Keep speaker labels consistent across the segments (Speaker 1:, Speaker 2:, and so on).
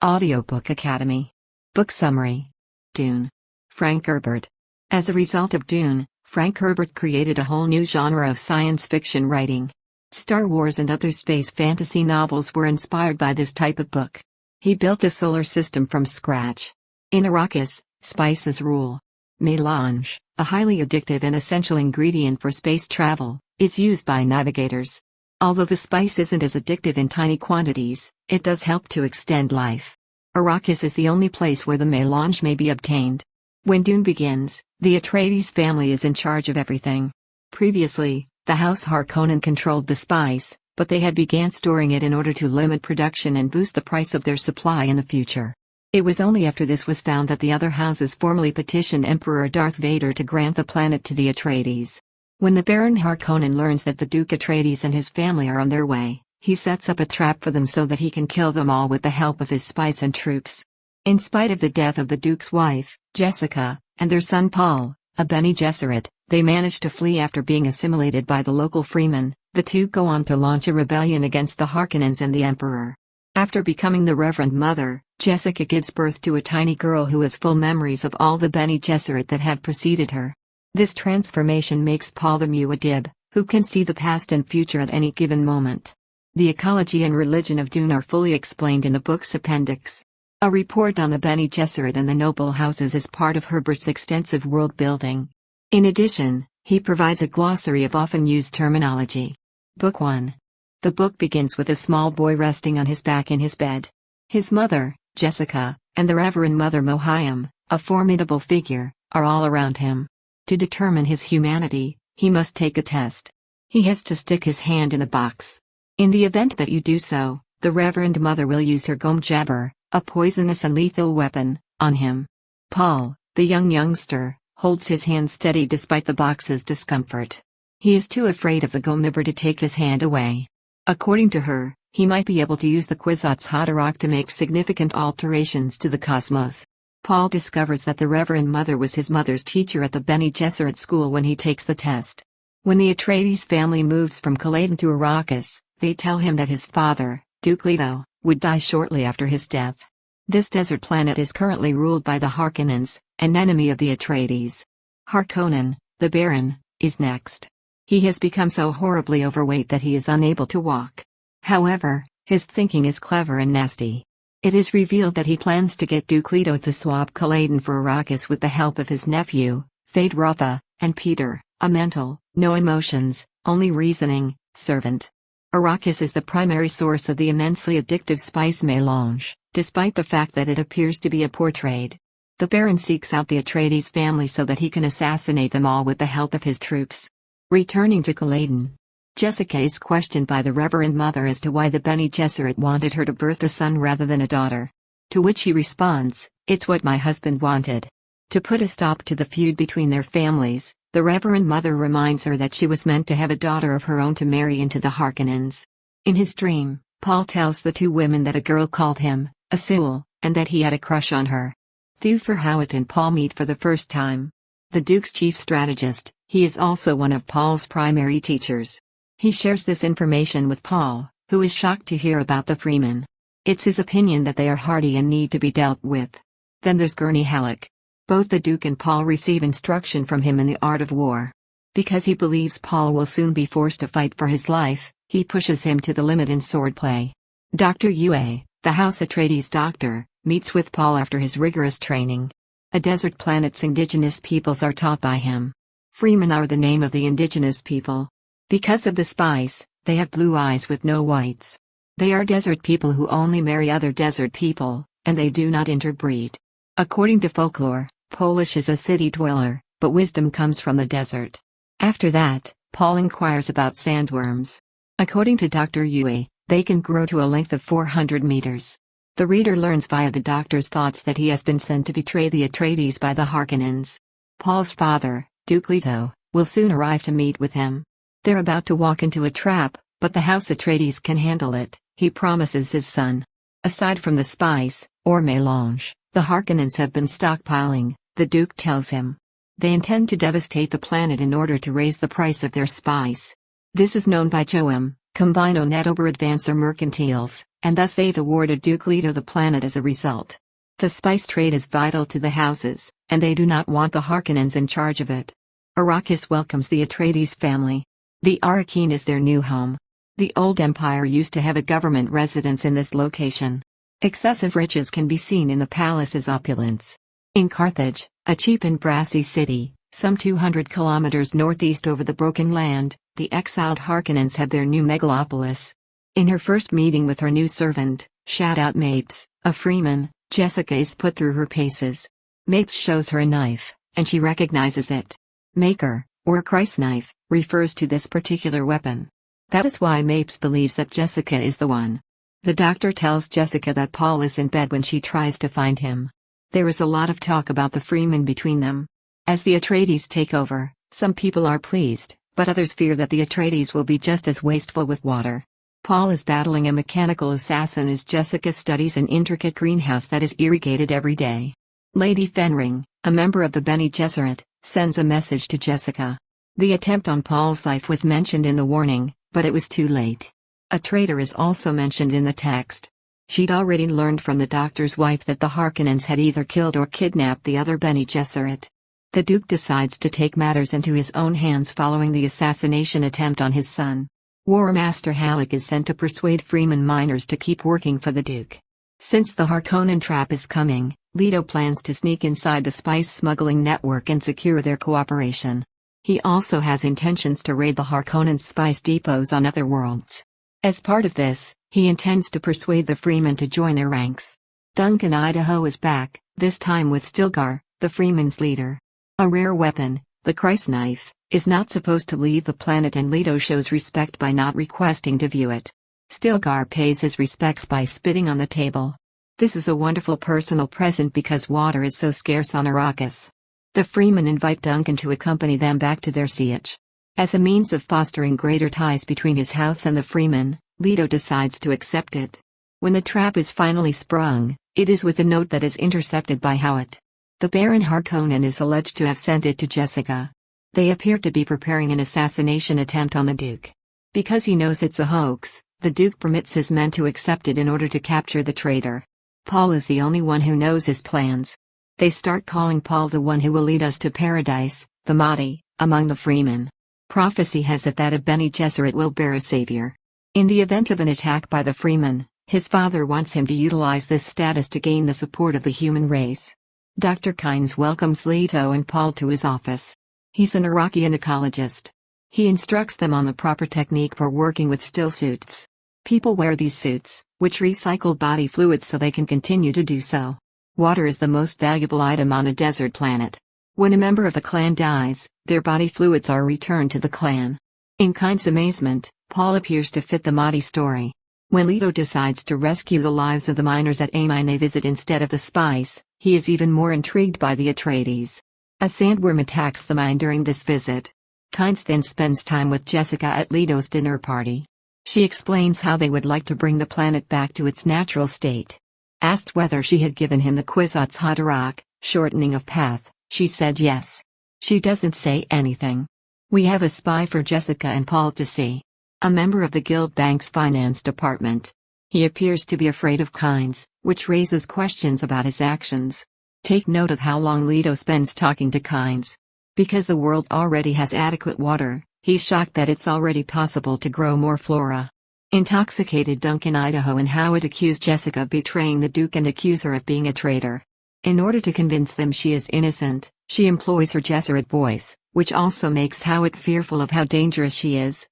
Speaker 1: Audiobook Academy. Book Summary. Dune. Frank Herbert. As a result of Dune, Frank Herbert created a whole new genre of science fiction writing. Star Wars and other space fantasy novels were inspired by this type of book. He built a solar system from scratch. In Arrakis, spices rule. Mélange, a highly addictive and essential ingredient for space travel, is used by navigators. Although the spice isn't as addictive in tiny quantities, it does help to extend life. Arrakis is the only place where the mélange may be obtained. When Dune begins, the Atreides family is in charge of everything. Previously, the House Harkonnen controlled the spice, but they had began storing it in order to limit production and boost the price of their supply in the future. It was only after this was found that the other houses formally petitioned Emperor Darth Vader to grant the planet to the Atreides. When the Baron Harkonnen learns that the Duke Atreides and his family are on their way, he sets up a trap for them so that he can kill them all with the help of his spies and troops. In spite of the death of the Duke's wife, Jessica, and their son Paul, a Bene Gesserit, they manage to flee after being assimilated by the local freemen. The two go on to launch a rebellion against the Harkonnens and the Emperor. After becoming the Reverend Mother, Jessica gives birth to a tiny girl who has full memories of all the Bene Gesserit that have preceded her. This transformation makes Paul the Muad'Dib, who can see the past and future at any given moment. The ecology and religion of Dune are fully explained in the book's appendix. A report on the Bene Gesserit and the noble houses is part of Herbert's extensive world building. In addition, he provides a glossary of often used terminology. Book 1. The book begins with a small boy resting on his back in his bed. His mother, Jessica, and the Reverend Mother Mohiam, a formidable figure, are all around him. To determine his humanity, he must take a test. He has to stick his hand in a box. In the event that you do so, the Reverend Mother will use her gom jabber, a poisonous and lethal weapon, on him. Paul, the youngster, holds his hand steady despite the box's discomfort. He is too afraid of the gomibber to take his hand away. According to her, he might be able to use the Kwisatz Haderach to make significant alterations to the cosmos. Paul discovers that the Reverend Mother was his mother's teacher at the Bene Gesserit school when he takes the test. When the Atreides family moves from Caladan to Arrakis, they tell him that his father, Duke Leto, would die shortly after his death. This desert planet is currently ruled by the Harkonnens, an enemy of the Atreides. Harkonnen, the Baron, is next. He has become so horribly overweight that he is unable to walk. However, his thinking is clever and nasty. It is revealed that he plans to get Duke Leto to swap Caladan for Arrakis with the help of his nephew, Feyd-Rautha, and Peter, a mental, no emotions, only reasoning, servant. Arrakis is the primary source of the immensely addictive spice mélange, despite the fact that it appears to be a poor trade. The Baron seeks out the Atreides family so that he can assassinate them all with the help of his troops. Returning to Caladan, Jessica is questioned by the Reverend Mother as to why the Bene Gesserit wanted her to birth a son rather than a daughter. To which she responds, "It's what my husband wanted." To put a stop to the feud between their families, the Reverend Mother reminds her that she was meant to have a daughter of her own to marry into the Harkonnens. In his dream, Paul tells the two women that a girl called him Azul, and that he had a crush on her. Thufir Hawat and Paul meet for the first time. The Duke's chief strategist, he is also one of Paul's primary teachers. He shares this information with Paul, who is shocked to hear about the Freemen. It's his opinion that they are hardy and need to be dealt with. Then there's Gurney Halleck. Both the Duke and Paul receive instruction from him in the art of war. Because he believes Paul will soon be forced to fight for his life, he pushes him to the limit in swordplay. Dr. Yue, the House Atreides doctor, meets with Paul after his rigorous training. A desert planet's indigenous peoples are taught by him. Freemen are the name of the indigenous people. Because of the spice, they have blue eyes with no whites. They are desert people who only marry other desert people, and they do not interbreed. According to folklore, Polish is a city dweller, but wisdom comes from the desert. After that, Paul inquires about sandworms. According to Dr. Yue, they can grow to a length of 400 meters. The reader learns via the doctor's thoughts that he has been sent to betray the Atreides by the Harkonnens. Paul's father, Duke Leto, will soon arrive to meet with him. They're about to walk into a trap, but the House Atreides can handle it, he promises his son. Aside from the spice, or mélange, the Harkonnens have been stockpiling, the Duke tells him. They intend to devastate the planet in order to raise the price of their spice. This is known by Joam, Combino Netober advance their mercantiles, and thus they've awarded Duke Leto the planet as a result. The spice trade is vital to the houses, and they do not want the Harkonnens in charge of it. Arrakis welcomes the Atreides family. The Arrakeen is their new home. The old empire used to have a government residence in this location. Excessive riches can be seen in the palace's opulence. In Carthage, a cheap and brassy city, some 200 kilometers northeast over the Broken Land, the exiled Harkonnens have their new megalopolis. In her first meeting with her new servant, shout-out Mapes, a freeman, Jessica is put through her paces. Mapes shows her a knife, and she recognizes it. Maker, or Christ knife, refers to this particular weapon. That is why Mapes believes that Jessica is the one. The doctor tells Jessica that Paul is in bed when she tries to find him. There is a lot of talk about the freeman between them. As the Atreides take over, some people are pleased, but others fear that the Atreides will be just as wasteful with water. Paul is battling a mechanical assassin as Jessica studies an intricate greenhouse that is irrigated every day. Lady Fenring, a member of the Bene Gesserit, sends a message to Jessica. The attempt on Paul's life was mentioned in the warning, but it was too late. A traitor is also mentioned in the text. She'd already learned from the doctor's wife that the Harkonnens had either killed or kidnapped the other Bene Gesserit. The Duke decides to take matters into his own hands following the assassination attempt on his son. War Master Halleck is sent to persuade Freeman miners to keep working for the Duke. Since the Harkonnen trap is coming, Leto plans to sneak inside the spice smuggling network and secure their cooperation. He also has intentions to raid the Harkonnen spice depots on other worlds. As part of this, he intends to persuade the Freemen to join their ranks. Duncan Idaho is back, this time with Stilgar, the Freemen's leader. A rare weapon, the Christ knife, is not supposed to leave the planet, and Leto shows respect by not requesting to view it. Stilgar pays his respects by spitting on the table. This is a wonderful personal present because water is so scarce on Arrakis. The Freemen invite Duncan to accompany them back to their siege. As a means of fostering greater ties between his house and the Freemen, Leto decides to accept it. When the trap is finally sprung, it is with a note that is intercepted by Howat. The Baron Harkonnen is alleged to have sent it to Jessica. They appear to be preparing an assassination attempt on the Duke. Because he knows it's a hoax, the Duke permits his men to accept it in order to capture the traitor. Paul is the only one who knows his plans. They start calling Paul the one who will lead us to paradise, the Mahdi, among the Freemen. Prophecy has it that a Bene Gesserit will bear a savior. In the event of an attack by the Freemen, his father wants him to utilize this status to gain the support of the human race. Dr. Kynes welcomes Leto and Paul to his office. He's an Iraqian ecologist. He instructs them on the proper technique for working with still suits. People wear these suits, which recycle body fluids so they can continue to do so. Water is the most valuable item on a desert planet. When a member of the clan dies, their body fluids are returned to the clan. In Kynes' amazement, Paul appears to fit the Mahdi story. When Leto decides to rescue the lives of the miners at a mine they visit instead of the spice, he is even more intrigued by the Atreides. A sandworm attacks the mine during this visit. Kynes then spends time with Jessica at Leto's dinner party. She explains how they would like to bring the planet back to its natural state. Asked whether she had given him the Kwisatz Haderach, shortening of path, she said yes. She doesn't say anything. We have a spy for Jessica and Paul to see. A member of the Guild Bank's finance department. He appears to be afraid of Kynes, which raises questions about his actions. Take note of how long Leto spends talking to Kynes. Because the world already has adequate water, he's shocked that it's already possible to grow more flora. Intoxicated Duncan Idaho and Howard accuse Jessica of betraying the Duke and accuse her of being a traitor. In order to convince them she is innocent, she employs her Gesserit voice, which also makes Howard fearful of how dangerous she is.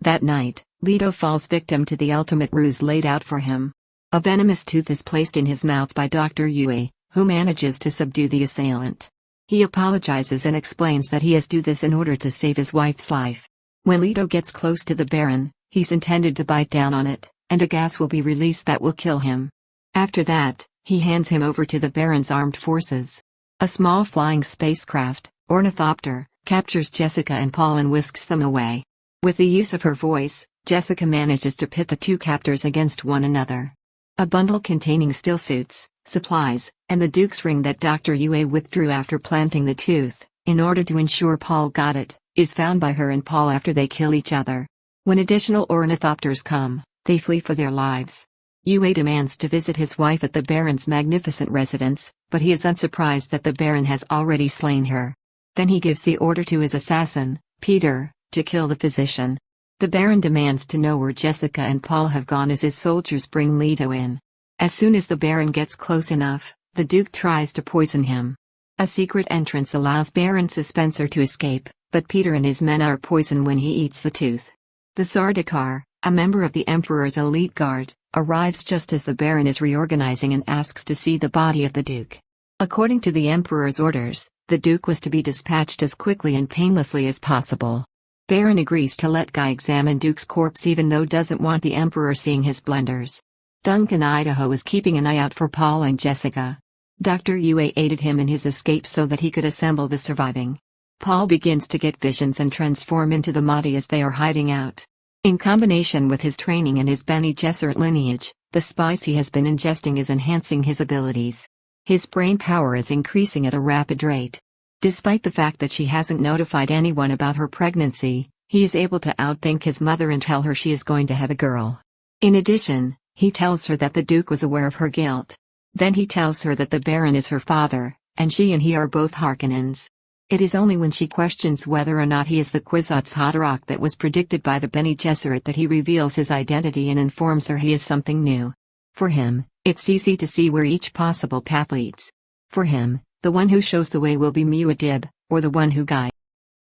Speaker 1: That night, Leto falls victim to the ultimate ruse laid out for him. A venomous tooth is placed in his mouth by Dr. Yue, who manages to subdue the assailant. He apologizes and explains that he has to do this in order to save his wife's life. When Leto gets close to the Baron, he's intended to bite down on it, and a gas will be released that will kill him. After that, he hands him over to the Baron's armed forces. A small flying spacecraft, Ornithopter, captures Jessica and Paul and whisks them away. With the use of her voice, Jessica manages to pit the two captors against one another. A bundle containing still suits, supplies, and the Duke's ring that Dr. Yue withdrew after planting the tooth, in order to ensure Paul got it, is found by her and Paul after they kill each other. When additional ornithopters come, they flee for their lives. Yue demands to visit his wife at the Baron's magnificent residence, but he is unsurprised that the Baron has already slain her. Then he gives the order to his assassin, Peter, to kill the physician. The Baron demands to know where Jessica and Paul have gone as his soldiers bring Leto in. As soon as the Baron gets close enough, the Duke tries to poison him. A secret entrance allows Baron Spencer to escape, but Peter and his men are poisoned when he eats the tooth. The Sardaukar, a member of the Emperor's elite guard, arrives just as the Baron is reorganizing and asks to see the body of the Duke. According to the Emperor's orders, the Duke was to be dispatched as quickly and painlessly as possible. Baron agrees to let Guy examine Duke's corpse even though doesn't want the Emperor seeing his blunders. Duncan Idaho is keeping an eye out for Paul and Jessica. Dr. Yue aided him in his escape so that he could assemble the surviving. Paul begins to get visions and transform into the Mahdi as they are hiding out. In combination with his training and his Bene Gesserit lineage, the spice he has been ingesting is enhancing his abilities. His brain power is increasing at a rapid rate. Despite the fact that she hasn't notified anyone about her pregnancy, he is able to outthink his mother and tell her she is going to have a girl. In addition, he tells her that the Duke was aware of her guilt. Then he tells her that the Baron is her father, and she and he are both Harkonnens. It is only when she questions whether or not he is the Kwisatz Haderach that was predicted by the Bene Gesserit that he reveals his identity and informs her he is something new. For him, it's easy to see where each possible path leads. For him, the one who shows the way will be Muad'Dib, or the one who guides.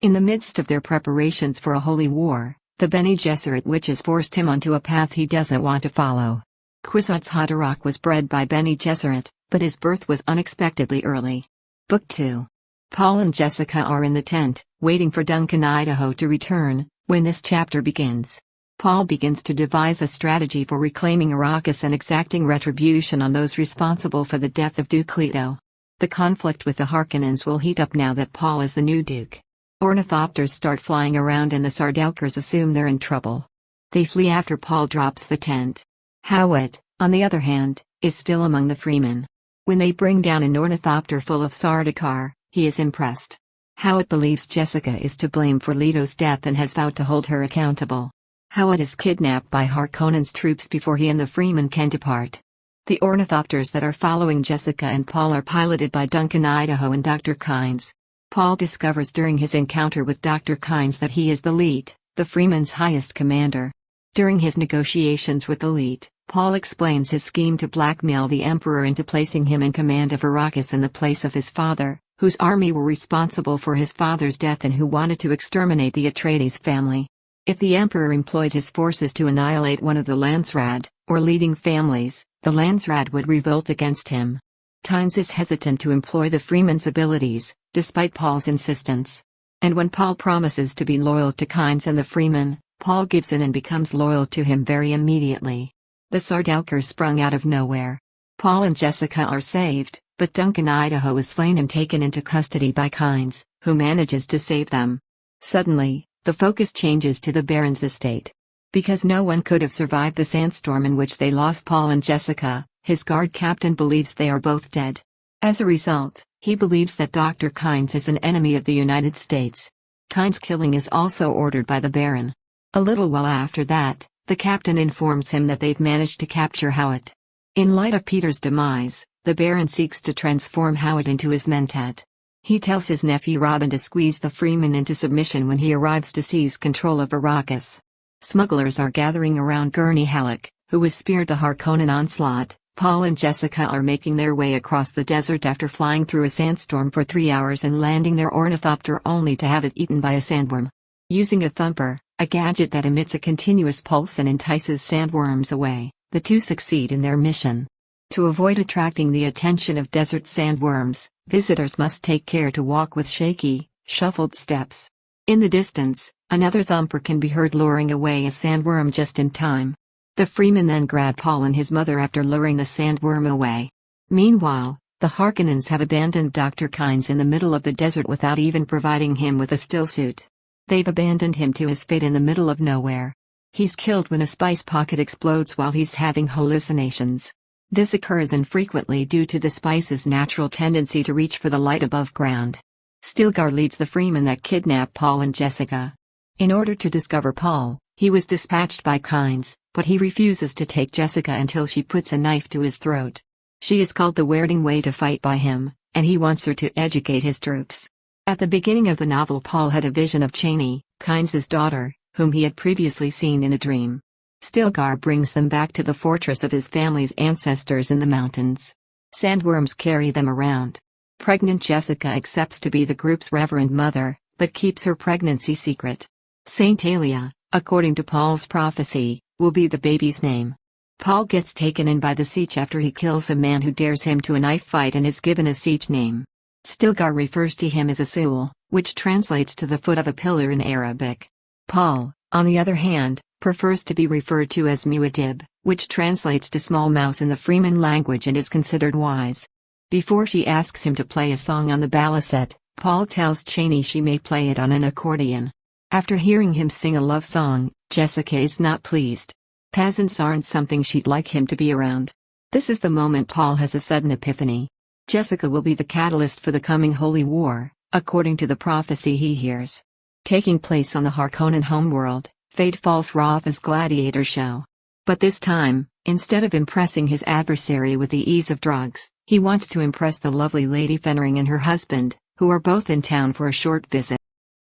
Speaker 1: In the midst of their preparations for a holy war, the Bene Gesserit witches forced him onto a path he doesn't want to follow. Kwisatz Haderach was bred by Bene Gesserit, but his birth was unexpectedly early. Book 2. Paul and Jessica are in the tent, waiting for Duncan Idaho to return, when this chapter begins. Paul begins to devise a strategy for reclaiming Arrakis and exacting retribution on those responsible for the death of Duke Leto. The conflict with the Harkonnens will heat up now that Paul is the new Duke. Ornithopters start flying around and the Sardaukars assume they're in trouble. They flee after Paul drops the tent. Howat, on the other hand, is still among the freemen. When they bring down an ornithopter full of Sardaukar, he is impressed. Howat believes Jessica is to blame for Leto's death and has vowed to hold her accountable. Howat is kidnapped by Harkonnen's troops before he and the freemen can depart. The ornithopters that are following Jessica and Paul are piloted by Duncan Idaho and Dr. Kynes. Paul discovers during his encounter with Dr. Kynes that he is the Leet, the freemen's highest commander. During his negotiations with the Leet, Paul explains his scheme to blackmail the Emperor into placing him in command of Arrakis in the place of his father, whose army were responsible for his father's death and who wanted to exterminate the Atreides family. If the Emperor employed his forces to annihilate one of the Landsraad, or leading families, the Landsraad would revolt against him. Kynes is hesitant to employ the freeman's abilities, despite Paul's insistence. And when Paul promises to be loyal to Kynes and the freeman, Paul gives in and becomes loyal to him very immediately. The Sardaukar sprung out of nowhere. Paul and Jessica are saved, but Duncan Idaho is slain and taken into custody by Kynes, who manages to save them. Suddenly, the focus changes to the Baron's estate. Because no one could have survived the sandstorm in which they lost Paul and Jessica, his guard captain believes they are both dead. As a result, he believes that Dr. Kynes is an enemy of the United States. Kynes' killing is also ordered by the Baron. A little while after that, the captain informs him that they've managed to capture Howat. In light of Peter's demise, the Baron seeks to transform Howat into his mentat. He tells his nephew Robin to squeeze the freeman into submission when he arrives to seize control of Arrakis. Smugglers are gathering around Gurney Halleck, who was speared the Harkonnen onslaught. Paul and Jessica are making their way across the desert after flying through a sandstorm for 3 hours and landing their ornithopter only to have it eaten by a sandworm. Using a thumper, a gadget that emits a continuous pulse and entices sandworms away, the two succeed in their mission. To avoid attracting the attention of desert sandworms, visitors must take care to walk with shaky, shuffled steps. In the distance, another thumper can be heard luring away a sandworm just in time. The freeman then grab Paul and his mother after luring the sandworm away. Meanwhile, the Harkonnens have abandoned Dr. Kynes in the middle of the desert without even providing him with a stillsuit. They've abandoned him to his fate in the middle of nowhere. He's killed when a spice pocket explodes while he's having hallucinations. This occurs infrequently due to the spice's natural tendency to reach for the light above ground. Stilgar leads the freemen that kidnap Paul and Jessica. In order to discover Paul, He was dispatched by Kynes, but he refuses to take Jessica until she puts a knife to his throat. She is called the Weirding Way to fight by him, and he wants her to educate his troops. At the beginning of the novel, Paul had a vision of Chani, Kynes' daughter, whom he had previously seen in a dream. Stilgar brings them back to the fortress of his family's ancestors in the mountains. Sandworms carry them around. Pregnant Jessica accepts to be the group's reverend mother, but keeps her pregnancy secret. Saint Alia, according to Paul's prophecy, will be the baby's name. Paul gets taken in by the siege after he kills a man who dares him to a knife fight and is given a siege name. Stilgar refers to him as Asul, which translates to the foot of a pillar in Arabic. Paul, on the other hand, prefers to be referred to as Muad'Dib, which translates to small mouse in the Freeman language and is considered wise. Before she asks him to play a song on the baliset, Paul tells Chani she may play it on an accordion. After hearing him sing a love song, Jessica is not pleased. Peasants aren't something she'd like him to be around. This is the moment Paul has a sudden epiphany. Jessica will be the catalyst for the coming holy war, according to the prophecy he hears. Taking place on the Harkonnen homeworld, fate falls Rotha's gladiator show. But this time, instead of impressing his adversary with the ease of drugs, he wants to impress the lovely Lady Fenring and her husband, who are both in town for a short visit.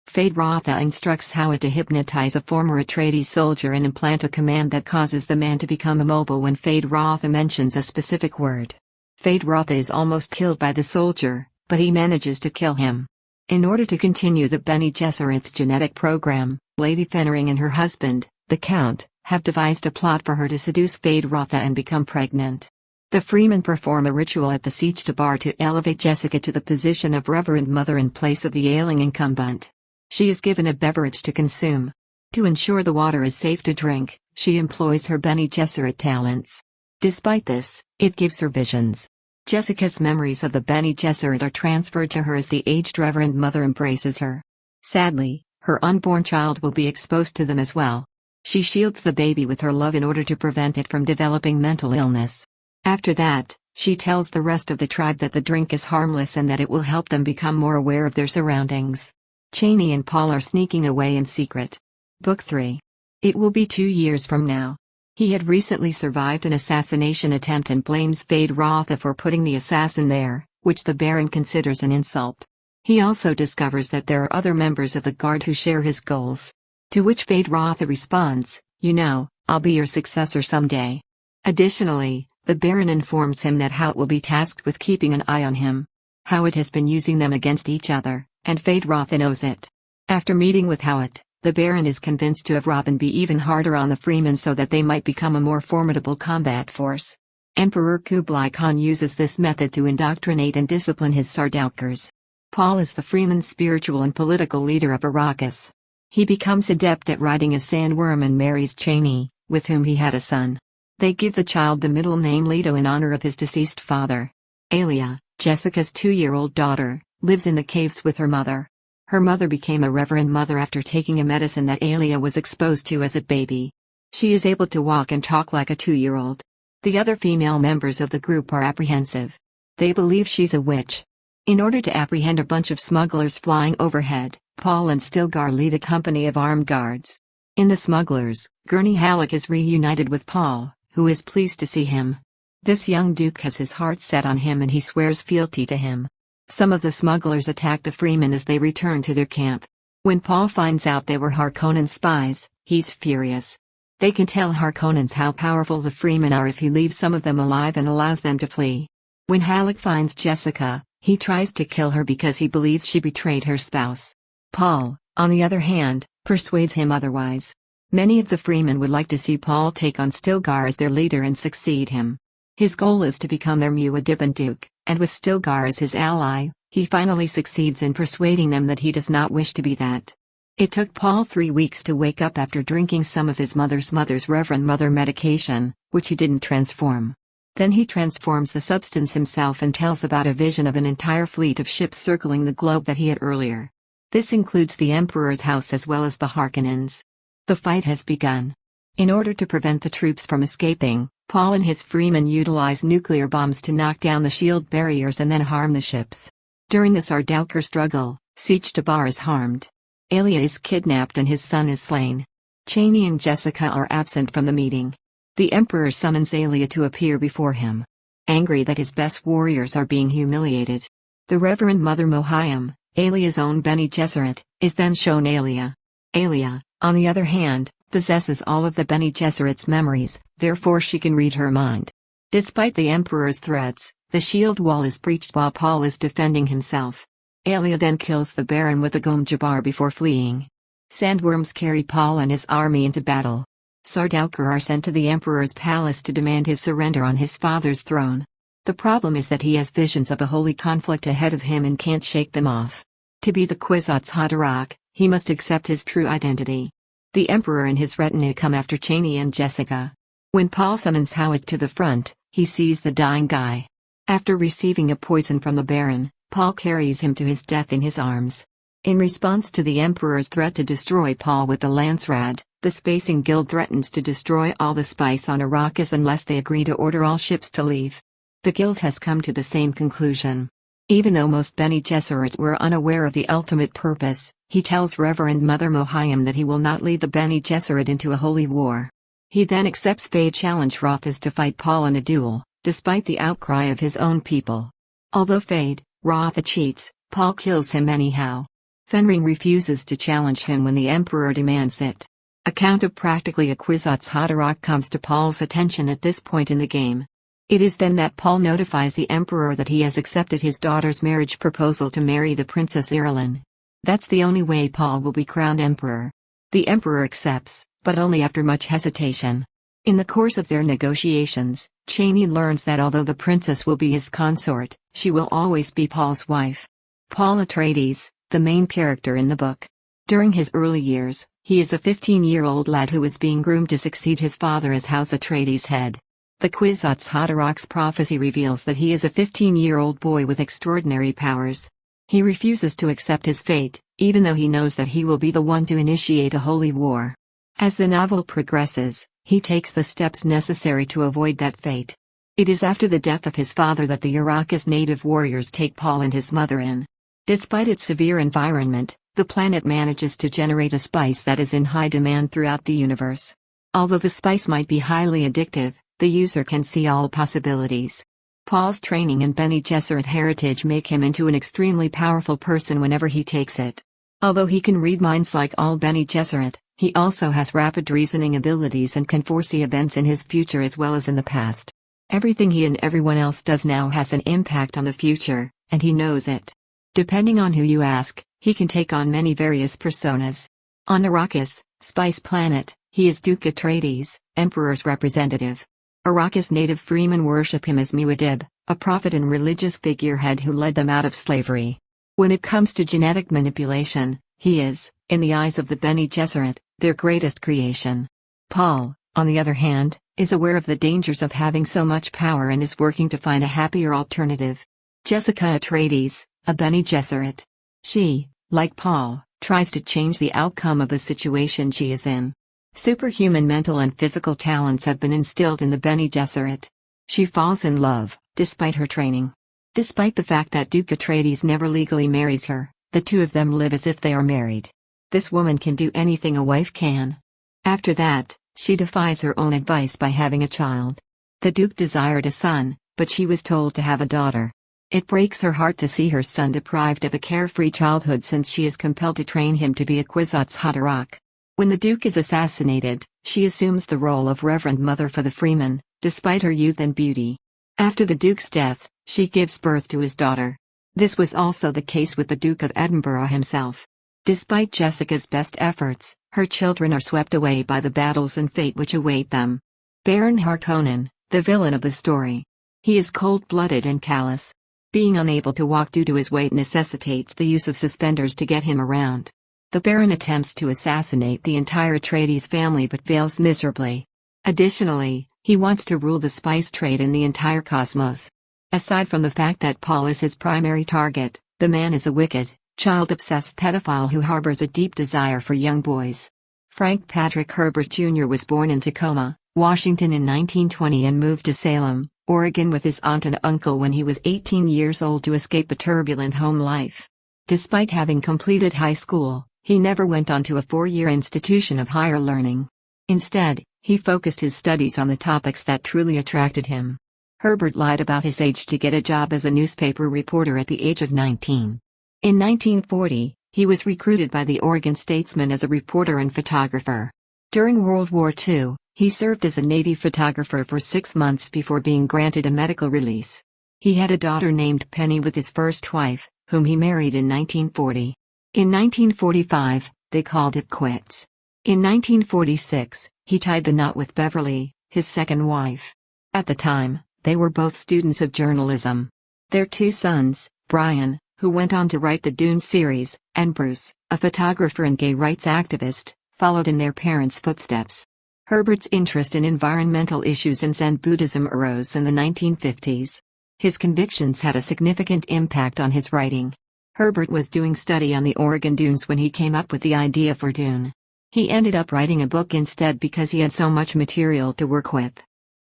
Speaker 1: Feyd-Rautha instructs Howard to hypnotize a former Atreides soldier and implant a command that causes the man to become immobile when Feyd-Rautha mentions a specific word. Feyd-Rautha is almost killed by the soldier, but he manages to kill him. In order to continue the Bene Gesserit's genetic program, Lady Fenring and her husband, the Count, have devised a plot for her to seduce Feyd-Rautha and become pregnant. The Freemen perform a ritual at the siege to Bar to elevate Jessica to the position of Reverend Mother in place of the ailing incumbent. She is given a beverage to consume. To ensure the water is safe to drink, she employs her Bene Gesserit talents. Despite this, it gives her visions. Jessica's memories of the Bene Gesserit are transferred to her as the aged Reverend Mother embraces her. Sadly, her unborn child will be exposed to them as well. She shields the baby with her love in order to prevent it from developing mental illness. After that, she tells the rest of the tribe that the drink is harmless and that it will help them become more aware of their surroundings. Chani and Paul are sneaking away in secret. Book 3. It will be 2 years from now. He had recently survived an assassination attempt and blames Feyd-Rautha for putting the assassin there, which the Baron considers an insult. He also discovers that there are other members of the guard who share his goals. To which Feyd-Rautha responds, "You know, I'll be your successor someday." Additionally, the Baron informs him that Howard will be tasked with keeping an eye on him. Howard has been using them against each other, and Feyd-Rautha knows it. After meeting with Howard, the Baron is convinced to have Robin be even harder on the Freemen so that they might become a more formidable combat force. Emperor Kublai Khan uses this method to indoctrinate and discipline his Sardaukars. Paul is the Freemen's spiritual and political leader of Arrakis. He becomes adept at riding a sandworm and marries Chani, with whom he had a son. They give the child the middle name Leto in honor of his deceased father. Alia, Jessica's 2-year-old daughter, lives in the caves with her mother. Her mother became a Reverend Mother after taking a medicine that Alia was exposed to as a baby. She is able to walk and talk like a 2-year-old. The other female members of the group are apprehensive. They believe she's a witch. In order to apprehend a bunch of smugglers flying overhead, Paul and Stilgar lead a company of armed guards. In the smugglers, Gurney Halleck is reunited with Paul, who is pleased to see him. This young duke has his heart set on him and he swears fealty to him. Some of the smugglers attack the Freemen as they return to their camp. When Paul finds out they were Harkonnen spies, he's furious. They can tell Harkonnens how powerful the Freemen are if he leaves some of them alive and allows them to flee. When Halleck finds Jessica, he tries to kill her because he believes she betrayed her spouse. Paul, on the other hand, persuades him otherwise. Many of the Freemen would like to see Paul take on Stilgar as their leader and succeed him. His goal is to become their Muad'Dib Duke, and with Stilgar as his ally, he finally succeeds in persuading them that he does not wish to be that. It took Paul 3 weeks to wake up after drinking some of his mother's Reverend Mother medication, which he didn't transform. Then he transforms the substance himself and tells about a vision of an entire fleet of ships circling the globe that he had earlier. This includes the Emperor's house as well as the Harkonnens. The fight has begun. In order to prevent the troops from escaping, Paul and his Freemen utilize nuclear bombs to knock down the shield barriers and then harm the ships. During the Sardaukar struggle, Siege Tabar is harmed. Alia is kidnapped and his son is slain. Chani and Jessica are absent from the meeting. The Emperor summons Alia to appear before him. Angry that his best warriors are being humiliated, the Reverend Mother Mohiam, Alia's own Bene Gesserit, is then shown Alia. Alia, on the other hand, possesses all of the Bene Gesserit's memories, therefore she can read her mind. Despite the Emperor's threats, the shield wall is breached while Paul is defending himself. Alia then kills the Baron with a Gom Jabbar before fleeing. Sandworms carry Paul and his army into battle. Sardaukar are sent to the Emperor's palace to demand his surrender on his father's throne. The problem is that he has visions of a holy conflict ahead of him and can't shake them off. To be the Kwisatz Haderach, he must accept his true identity. The Emperor and his retinue come after Chani and Jessica. When Paul summons Howard to the front, he sees the dying guy. After receiving a poison from the Baron, Paul carries him to his death in his arms. In response to the Emperor's threat to destroy Paul with the Lancerad, the Spacing Guild threatens to destroy all the spice on Arrakis unless they agree to order all ships to leave. The Guild has come to the same conclusion. Even though most Bene Gesserits were unaware of the ultimate purpose, he tells Reverend Mother Mohiam that he will not lead the Bene Gesserit into a holy war. He then accepts Faye challenge Rothas to fight Paul in a duel, despite the outcry of his own people. Although Fade, Rotha cheats, Paul kills him anyhow. Fenring refuses to challenge him when the Emperor demands it. A count of practically a Kwisatz Haderach comes to Paul's attention at this point in the game. It is then that Paul notifies the Emperor that he has accepted his daughter's marriage proposal to marry the Princess Irulan. That's the only way Paul will be crowned Emperor. The Emperor accepts, but only after much hesitation. In the course of their negotiations, Chani learns that although the princess will be his consort, she will always be Paul's wife. Paul Atreides, the main character in the book. During his early years, he is a 15-year-old lad who is being groomed to succeed his father as House Atreides' head. The Kwisatz Haderach's prophecy reveals that he is a 15-year-old boy with extraordinary powers. He refuses to accept his fate, even though he knows that he will be the one to initiate a holy war. As the novel progresses, he takes the steps necessary to avoid that fate. It is after the death of his father that the Arrakis native warriors take Paul and his mother in. Despite its severe environment, the planet manages to generate a spice that is in high demand throughout the universe. Although the spice might be highly addictive, the user can see all possibilities. Paul's training and Bene Gesserit heritage make him into an extremely powerful person whenever he takes it. Although he can read minds like all Bene Gesserit, he also has rapid reasoning abilities and can foresee events in his future as well as in the past. Everything he and everyone else does now has an impact on the future, and he knows it. Depending on who you ask, he can take on many various personas. On Arrakis, Spice Planet, he is Duke Atreides, Emperor's representative. Arrakis native freemen worship him as Muad'Dib, a prophet and religious figurehead who led them out of slavery. When it comes to genetic manipulation, he is, in the eyes of the Bene Gesserit, their greatest creation. Paul, on the other hand, is aware of the dangers of having so much power and is working to find a happier alternative. Jessica Atreides, a Bene Gesserit. She, like Paul, tries to change the outcome of the situation she is in. Superhuman mental and physical talents have been instilled in the Bene Gesserit. She falls in love, despite her training. Despite the fact that Duke Atreides never legally marries her, the two of them live as if they are married. This woman can do anything a wife can. After that, she defies her own advice by having a child. The Duke desired a son, but she was told to have a daughter. It breaks her heart to see her son deprived of a carefree childhood since she is compelled to train him to be a Kwisatz Haderach. When the Duke is assassinated, she assumes the role of Reverend Mother for the Freeman, despite her youth and beauty. After the Duke's death, she gives birth to his daughter. This was also the case with the Duke of Edinburgh himself. Despite Jessica's best efforts, her children are swept away by the battles and fate which await them. Baron Harkonnen, the villain of the story. He is cold-blooded and callous. Being unable to walk due to his weight necessitates the use of suspenders to get him around. The Baron attempts to assassinate the entire Atreides family but fails miserably. Additionally, he wants to rule the spice trade in the entire cosmos. Aside from the fact that Paul is his primary target, the man is a wicked, child-obsessed pedophile who harbors a deep desire for young boys. Frank Patrick Herbert Jr. was born in Tacoma, Washington in 1920 and moved to Salem, Oregon with his aunt and uncle when he was 18 years old to escape a turbulent home life. Despite having completed high school, He never went on to a four-year institution of higher learning. Instead, he focused his studies on the topics that truly attracted him. Herbert lied about his age to get a job as a newspaper reporter at the age of 19. In 1940, he was recruited by the Oregon Statesman as a reporter and photographer. During World War II, he served as a Navy photographer for 6 months before being granted a medical release. He had a daughter named Penny with his first wife, whom he married in 1940. In 1945, they called it quits. In 1946, he tied the knot with Beverly, his second wife. At the time, they were both students of journalism. Their 2 sons, Brian, who went on to write the Dune series, and Bruce, a photographer and gay rights activist, followed in their parents' footsteps. Herbert's interest in environmental issues and Zen Buddhism arose in the 1950s. His convictions had a significant impact on his writing. Herbert was doing study on the Oregon dunes when he came up with the idea for Dune. He ended up writing a book instead because he had so much material to work with.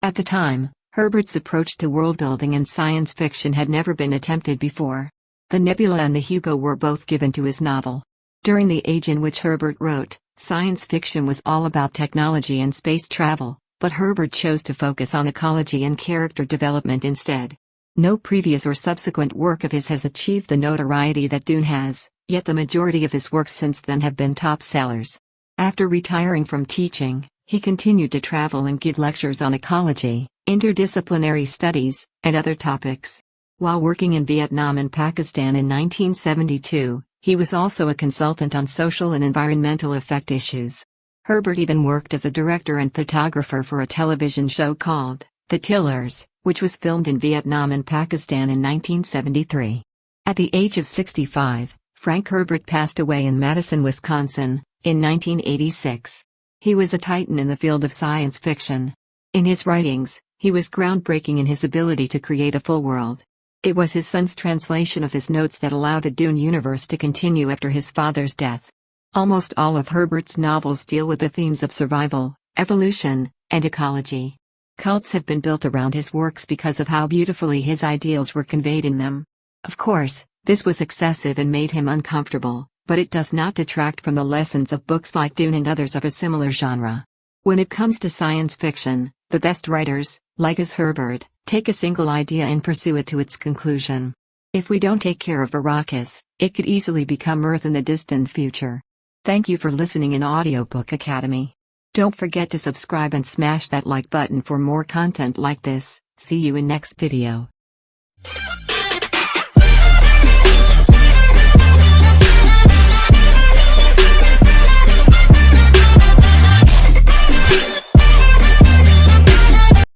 Speaker 1: At the time, Herbert's approach to world-building and science fiction had never been attempted before. The Nebula and the Hugo were both given to his novel. During the age in which Herbert wrote, science fiction was all about technology and space travel, but Herbert chose to focus on ecology and character development instead. No previous or subsequent work of his has achieved the notoriety that Dune has, yet the majority of his works since then have been top sellers. After retiring from teaching, he continued to travel and give lectures on ecology, interdisciplinary studies, and other topics. While working in Vietnam and Pakistan in 1972, he was also a consultant on social and environmental effect issues. Herbert even worked as a director and photographer for a television show called The Tillers, which was filmed in Vietnam and Pakistan in 1973. At the age of 65, Frank Herbert passed away in Madison, Wisconsin, in 1986. He was a titan in the field of science fiction. In his writings, he was groundbreaking in his ability to create a full world. It was his son's translation of his notes that allowed the Dune universe to continue after his father's death. Almost all of Herbert's novels deal with the themes of survival, evolution, and ecology. Cults have been built around his works because of how beautifully his ideals were conveyed in them. Of course, this was excessive and made him uncomfortable, but it does not detract from the lessons of books like Dune and others of a similar genre. When it comes to science fiction, the best writers, like as Herbert, take a single idea and pursue it to its conclusion. If we don't take care of Arrakis, it could easily become Earth in the distant future. Thank you for listening in Audiobook Academy. Don't forget to subscribe and smash that like button for more content like this. See you in next video.